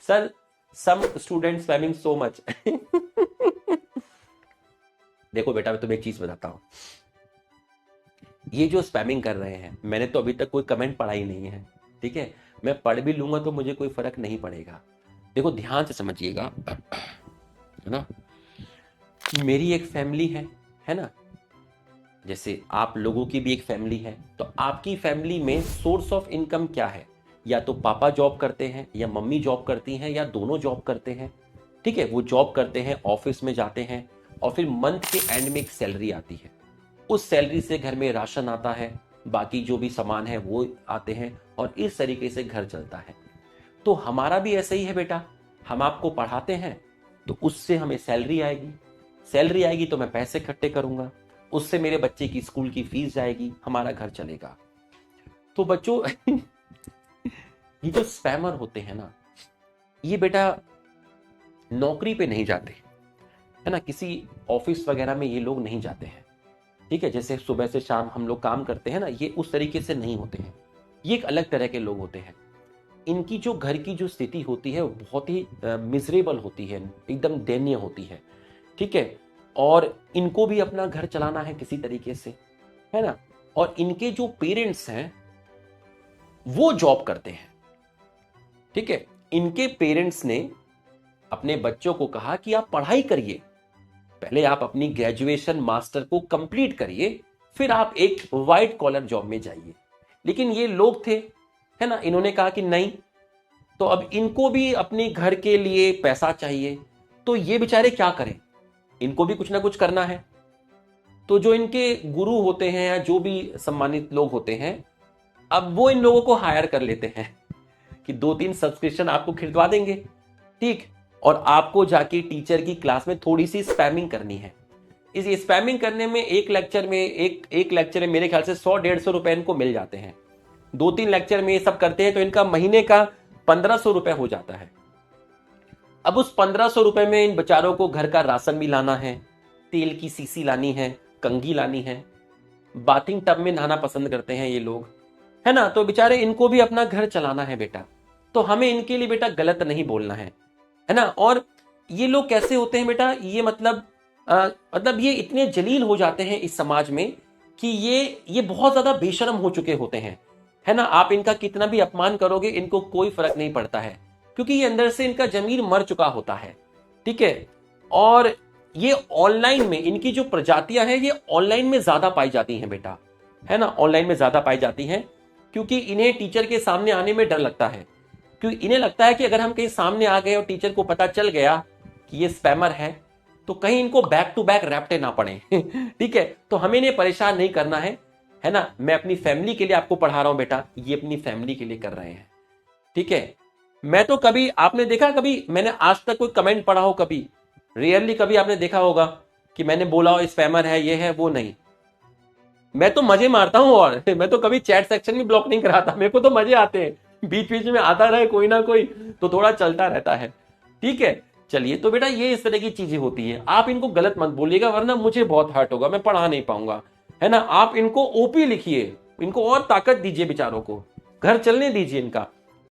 Sir some student spamming so much. देखो बेटा, मैं तुम्हें एक चीज बताता हूं, ये जो स्पैमिंग कर रहे हैं, मैंने तो अभी तक कोई कमेंट पढ़ा ही नहीं है, ठीक है। मैं पढ़ भी लूंगा तो मुझे कोई फर्क नहीं पड़ेगा। देखो ध्यान से समझिएगा, है ना। मेरी एक फैमिली है ना, जैसे आप लोगों की भी एक फैमिली है, तो आपकी फैमिली में सोर्स ऑफ इनकम क्या है? या तो पापा जॉब करते हैं, या मम्मी जॉब करती हैं, या दोनों जॉब करते हैं, ठीक है। वो जॉब करते हैं, ऑफिस में जाते हैं, और फिर मंथ के एंड में एक सैलरी आती है। उस सैलरी से घर में राशन आता है, बाकी जो भी सामान है वो आते हैं, और इस तरीके से घर चलता है। तो हमारा भी ऐसा ही है बेटा, हम आपको पढ़ाते हैं तो उससे हमें सैलरी आएगी, सैलरी आएगी तो मैं पैसे इकट्ठे करूंगा, उससे मेरे बच्चे की स्कूल की फीस जाएगी, हमारा घर चलेगा। तो बच्चों ये जो स्पैमर होते हैं ना, ये बेटा नौकरी पे नहीं जाते, है ना, किसी ऑफिस वगैरह में ये लोग नहीं जाते हैं, ठीक है। जैसे सुबह से शाम हम लोग काम करते हैं ना, ये उस तरीके से नहीं होते हैं, ये एक अलग तरह के लोग होते हैं। इनकी जो घर की जो स्थिति होती है वो बहुत ही मिजरेबल होती है, एकदम दयनीय होती है, ठीक है। और इनको भी अपना घर चलाना है किसी तरीके से, है ना। और इनके जो पेरेंट्स हैं वो जॉब करते हैं, ठीक है। इनके पेरेंट्स ने अपने बच्चों को कहा कि आप पढ़ाई करिए, पहले आप अपनी ग्रेजुएशन मास्टर को कंप्लीट करिए, फिर आप एक व्हाइट कॉलर जॉब में जाइए। लेकिन ये लोग थे, है ना, इन्होंने कहा कि नहीं, तो अब इनको भी अपने घर के लिए पैसा चाहिए, तो ये बेचारे क्या करें, इनको भी कुछ ना कुछ करना है। तो जो इनके गुरु होते हैं या जो भी सम्मानित लोग होते हैं, अब वो इन लोगों को हायर कर लेते हैं कि 2-3 सब्सक्रिप्शन आपको खरीदवा देंगे, ठीक, और आपको जाके टीचर की क्लास में थोड़ी सी स्पैमिंग करनी है। इस स्पैमिंग करने में एक लेक्चर में एक लेक्चर में मेरे ख्याल से 100-150 रुपए इनको मिल जाते हैं। 2-3 लेक्चर में ये सब करते हैं तो इनका महीने का 1500 रुपए हो जाता है। अब उस 1500 रुपए में इन बेचारों को घर का राशन भी लाना है, तेल की सीसी लानी है, कंघी लानी है, बाथिंग टब में नहाना पसंद करते हैं ये लोग, है ना। तो बेचारे इनको भी अपना घर चलाना है बेटा, तो हमें इनके लिए बेटा गलत नहीं बोलना है ना। और ये लोग कैसे होते हैं बेटा, ये मतलब ये इतने जलील हो जाते हैं इस समाज में कि ये बहुत ज्यादा बेशर्म हो चुके होते हैं, है ना। आप इनका कितना भी अपमान करोगे, इनको कोई फर्क नहीं पड़ता है, क्योंकि ये अंदर से इनका जमीर मर चुका होता है, ठीक है। और ये ऑनलाइन में इनकी जो प्रजातियां हैं, ये ऑनलाइन में ज्यादा पाई जाती हैं बेटा, है ना, ऑनलाइन में ज्यादा पाई जाती हैं, क्योंकि इन्हें टीचर के सामने आने में डर लगता है, क्योंकि इन्हें लगता है कि अगर हम कहीं सामने आ गए और टीचर को पता चल गया कि ये स्पैमर है, तो कहीं इनको बैक टू बैक रैप्टे ना पड़े। ठीक है, तो हमें इन्हें परेशान नहीं करना है ना। मैं अपनी फैमिली के लिए आपको पढ़ा रहा हूं बेटा, ये अपनी फैमिली के लिए कर रहे हैं, ठीक है। मैं तो कभी, आपने देखा कभी मैंने आज तक कोई कमेंट पढ़ा हो, कभी रियरली कभी आपने देखा होगा कि मैंने बोला हो स्पैमर है, ये है वो नहीं। मैं तो मजे मारता हूं, और मैं तो कभी चैट सेक्शन भी ब्लॉक नहीं कराता, मेरे को तो मजे आते हैं, बीच बीच में आता रहे कोई ना कोई तो थोड़ा चलता रहता है, ठीक है। चलिए, तो बेटा ये इस तरह की चीजें होती है, आप इनको गलत मत बोलिएगा वरना मुझे बहुत हर्ट होगा, मैं पढ़ा नहीं पाऊंगा, है ना। आप इनको ओपी लिखिए, इनको और ताकत दीजिए, बेचारों को घर चलने दीजिए इनका,